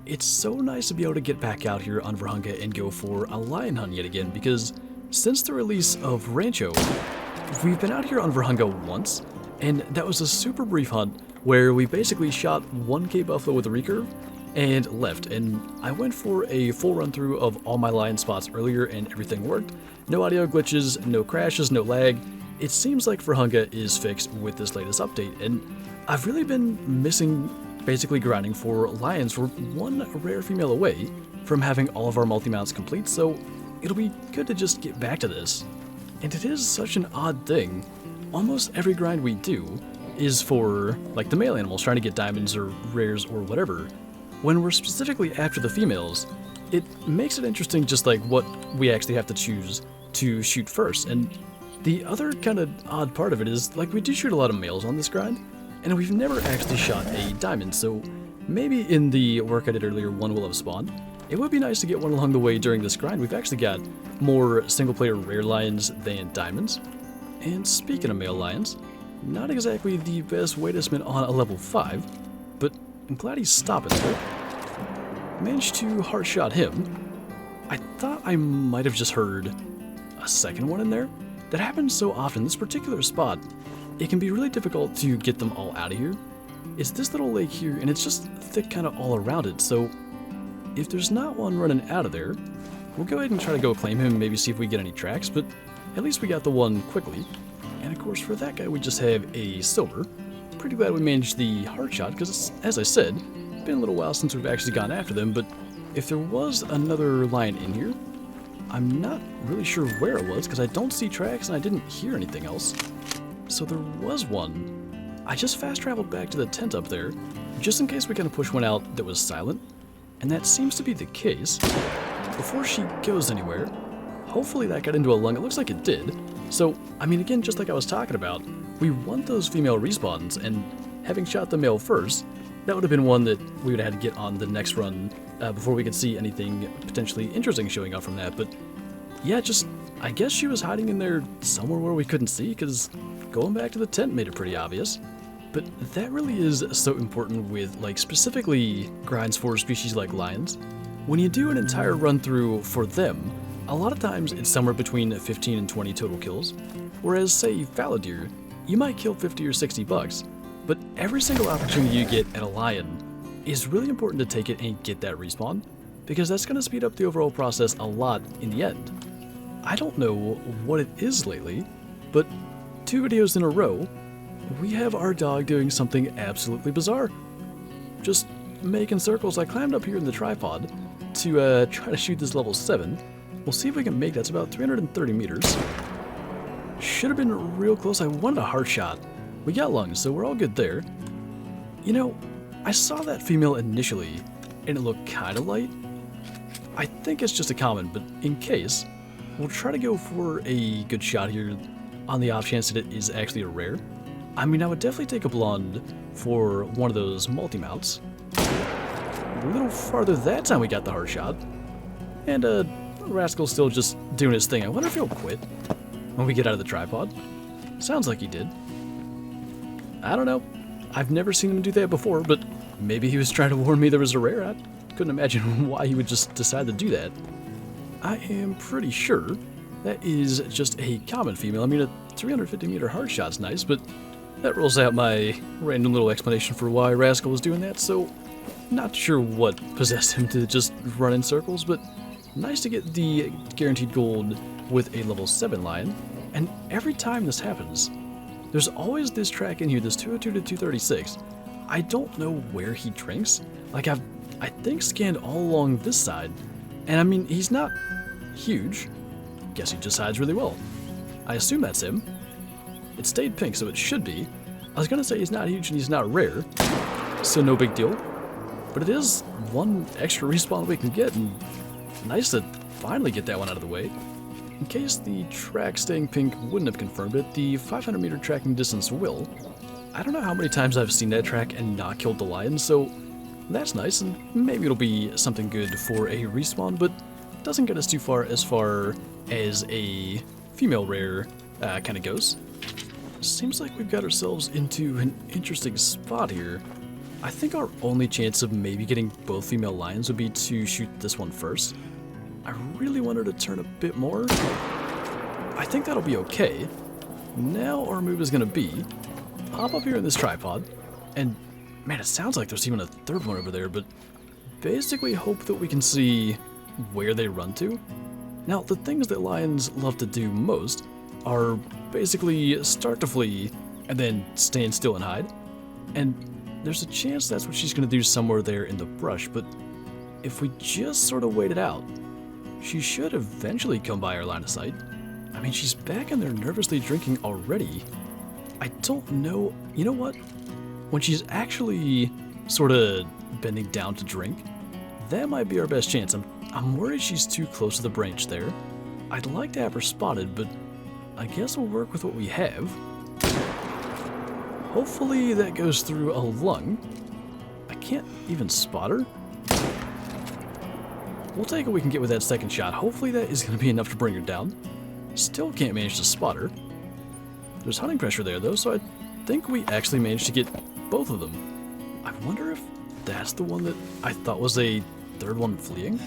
it's so nice to be able to get back out here on Vurhunga and go for a lion hunt yet again, because since the release of Rancho, we've been out here on Vurhunga once, and that was a super brief hunt where we basically shot 1K buffalo with a recurve and left, and I went for a full run through of all my lion spots earlier and everything worked. No audio glitches, no crashes, no lag. It seems like Vurhunga is fixed with this latest update, and I've really been missing basically grinding for lions. We're one rare female away from having all of our multi-mounts complete, so it'll be good to just get back to this. And it is such an odd thing. Almost every grind we do is for like the male animals trying to get diamonds or rares or whatever. When we're specifically after the females, it makes it interesting just like what we actually have to choose to shoot first. And the other kind of odd part of it is like we do shoot a lot of males on this grind, and we've never actually shot a diamond, so maybe in the work I did earlier one will have spawned. It would be nice to get one along the way during this grind. We've actually got more single-player rare lions than diamonds. And speaking of male lions, not exactly the best way to spin on a level 5, but I'm glad he's stopping there. Managed to heart shot him. I thought I might have just heard a second one in there. That happens so often. This particular spot, it can be really difficult to get them all out of here. It's this little lake here, and it's just thick kind of all around it, so if there's not one running out of there, we'll go ahead and try to go claim him, maybe see if we get any tracks, but at least we got the one quickly. And of course, for that guy, we just have a silver. Pretty glad we managed the heart shot, because as I said, it's been a little while since we've actually gone after them, but if there was another lion in here, I'm not really sure where it was, because I don't see tracks and I didn't hear anything else. So there was one. I just fast traveled back to the tent up there, just in case we kind of push one out that was silent, and that seems to be the case. Before she goes anywhere, hopefully that got into a lung. It looks like it did. So, I mean, again, just like I was talking about, we want those female respawns, and having shot the male first, that would have been one that we would have had to get on the next run before we could see anything potentially interesting showing up from that. But yeah, just, I guess she was hiding in there somewhere where we couldn't see, because going back to the tent made it pretty obvious. But that really is so important with, like, specifically grinds for species like lions. When you do an entire run through for them, a lot of times it's somewhere between 15 and 20 total kills. Whereas, say, fallow deer, you might kill 50 or 60 bucks, but every single opportunity you get at a lion is really important to take it and get that respawn, because that's going to speed up the overall process a lot in the end. I don't know what it is lately, but 2 videos in a row, we have our dog doing something absolutely bizarre. Just making circles. I climbed up here in the tripod to try to shoot this level 7. We'll see if we can make that. It's about 330 meters. Should have been real close. I wanted a heart shot. We got lungs, so we're all good there. You know, I saw that female initially, and it looked kind of light. I think it's just a common, but in case, we'll try to go for a good shot here on the off chance that it is actually a rare. I mean, I would definitely take a blonde for one of those multi-mounts. A little farther that time we got the heart shot. And Rascal's still just doing his thing. I wonder if he'll quit when we get out of the tripod. Sounds like he did. I don't know. I've never seen him do that before, but maybe he was trying to warn me there was a rare. I couldn't imagine why he would just decide to do that. I am pretty sure that is just a common female. I mean, a 350 meter heart shot's nice, but that rolls out my random little explanation for why Rascal was doing that, so not sure what possessed him to just run in circles, but nice to get the guaranteed gold with a level 7 lion. And every time this happens, there's always this track in here, this 202 to 236. I don't know where he drinks. Like, I think scanned all along this side, and I mean, he's not huge. Guess he just hides really well. I assume that's him. It stayed pink, so it should be. I was gonna say he's not huge and he's not rare, so no big deal. But it is one extra respawn we can get, and nice to finally get that one out of the way. In case the track staying pink wouldn't have confirmed it, the 500 meter tracking distance will. I don't know how many times I've seen that track and not killed the lion, so that's nice, and maybe it'll be something good for a respawn, but doesn't get us too far as a female rare kind of goes. Seems like we've got ourselves into an interesting spot here. I think our only chance of maybe getting both female lions would be to shoot this one first. I really want her to turn a bit more. I think that'll be okay. Now our move is going to be hop up here in this tripod, and man, it sounds like there's even a third one over there, but basically hope that we can see where they run to. Now, the things that lions love to do most are basically start to flee and then stand still and hide. And there's a chance that's what she's going to do somewhere there in the brush, but if we just sort of wait it out, she should eventually come by our line of sight. I mean, she's back in there nervously drinking already. I don't know, you know what? When she's actually sort of bending down to drink, that might be our best chance. I'm worried she's too close to the branch there. I'd like to have her spotted, but I guess we'll work with what we have. Hopefully that goes through a lung. I can't even spot her. We'll take what we can get with that second shot. Hopefully that is going to be enough to bring her down. Still can't manage to spot her. There's hunting pressure there though, so I think we actually managed to get both of them. I wonder if that's the one that I thought was a third one fleeing.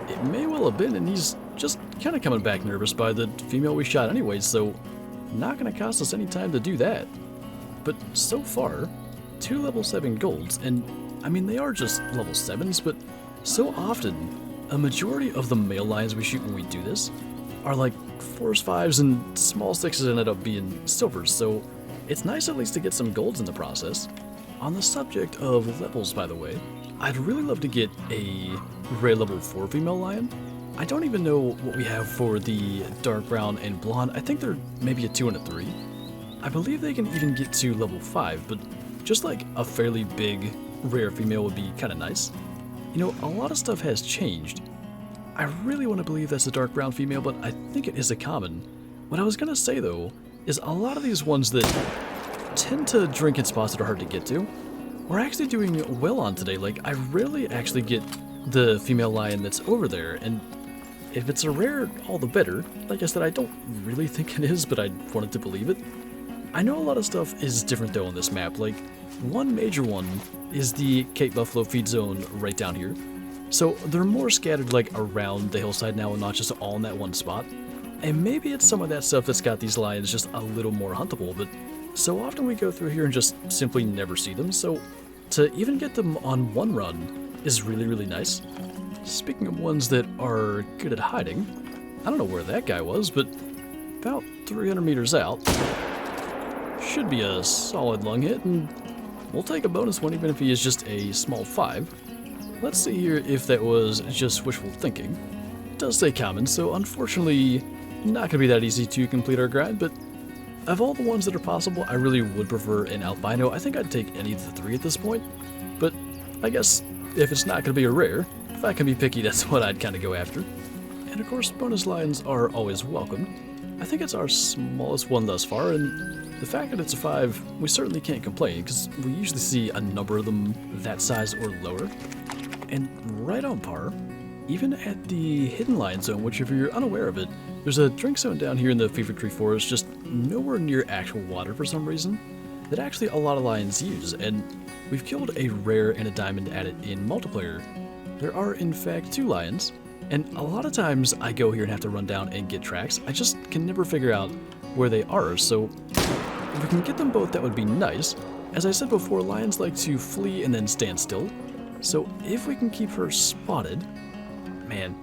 It may well have been, and he's just kind of coming back nervous by the female we shot anyways, so not going to cost us any time to do that. But so far, 2 level 7 golds, and I mean they are just level 7s, but so often a majority of the male lions we shoot when we do this are like 4s, 5s, and small 6s ended up being silvers, so it's nice at least to get some golds in the process. On the subject of levels, by the way, I'd really love to get a rare level 4 female lion. I don't even know what we have for the dark brown and blonde. I think they're maybe a 2 and a 3. I believe they can even get to level 5, but just like a fairly big rare female would be kind of nice. You know, a lot of stuff has changed. I really want to believe that's a dark brown female, but I think it is a common. What I was going to say though, is a lot of these ones that tend to drink in spots that are hard to get to, we're actually doing well on today. Like, I rarely actually get the female lion that's over there, and if it's a rare, all the better. Like I said, I don't really think it is, but I wanted to believe it. I know a lot of stuff is different though on this map. Like, one major one is the Cape Buffalo feed zone right down here. So they're more scattered like around the hillside now and not just all in that one spot. And maybe it's some of that stuff that's got these lions just a little more huntable, but so often we go through here and just simply never see them, so to even get them on one run is really, really nice. Speaking of ones that are good at hiding, I don't know where that guy was, but about 300 meters out. Should be a solid lung hit, and we'll take a bonus one even if he is just a small 5. Let's see here if that was just wishful thinking. It does say common, so unfortunately not going to be that easy to complete our grind, but of all the ones that are possible, I really would prefer an albino. I think I'd take any of the 3 at this point, but I guess if it's not going to be a rare, if I can be picky, that's what I'd kind of go after. And of course, bonus lions are always welcome. I think it's our smallest one thus far, and the fact that it's a 5, we certainly can't complain, because we usually see a number of them that size or lower. And right on par, even at the hidden lion zone, which if you're unaware of it, there's a drink zone down here in the Fever Tree Forest, just nowhere near actual water for some reason, that actually a lot of lions use, and we've killed a rare and a diamond at it in multiplayer. There are in fact 2 lions, and a lot of times I go here and have to run down and get tracks. I just can never figure out where they are, so if we can get them both, that would be nice. As I said before, lions like to flee and then stand still, so if we can keep her spotted, man,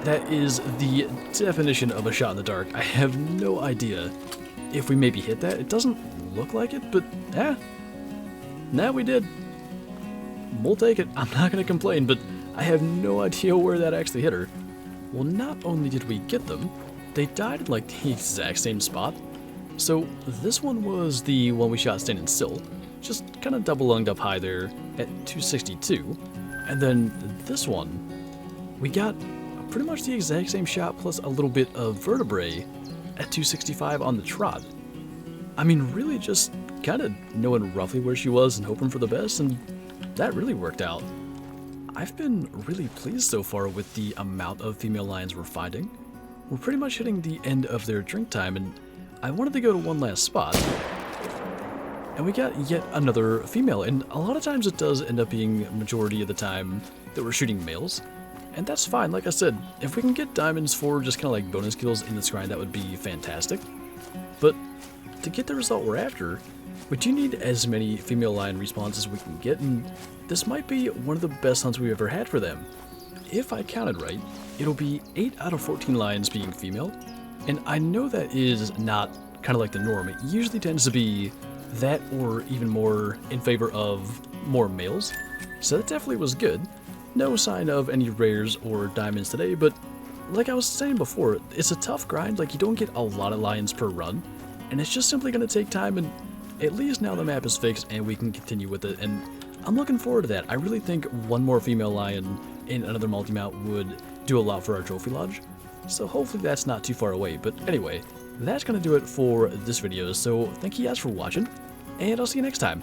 that is the definition of a shot in the dark. I have no idea if we maybe hit that. It doesn't look like it, but nah, we did. We'll take it. I'm not going to complain, but I have no idea where that actually hit her. Well, not only did we get them, they died in like the exact same spot. So this one was the one we shot standing still, just kind of double lunged up high there at 262. And then this one, we got pretty much the exact same shot plus a little bit of vertebrae at 265 on the trot. I mean, really just kind of knowing roughly where she was and hoping for the best, and that really worked out. I've been really pleased so far with the amount of female lions we're finding. We're pretty much hitting the end of their drink time, and I wanted to go to one last spot. And we got yet another female, and a lot of times it does end up being majority of the time that we're shooting males. And that's fine, like I said, if we can get diamonds for just kind of like bonus kills in this grind, that would be fantastic. But to get the result we're after, we do need as many female lion respawns as we can get, and this might be one of the best hunts we've ever had for them. If I counted right, it'll be 8 out of 14 lions being female, and I know that is not kind of like the norm. It usually tends to be that or even more in favor of more males, so that definitely was good. No sign of any rares or diamonds today, but like I was saying before, it's a tough grind. Like, you don't get a lot of lions per run, and it's just simply going to take time, and at least now the map is fixed and we can continue with it, and I'm looking forward to that. I really think one more female lion in another multi-mount would do a lot for our trophy lodge, so hopefully that's not too far away. But anyway, that's going to do it for this video, so thank you guys for watching, and I'll see you next time.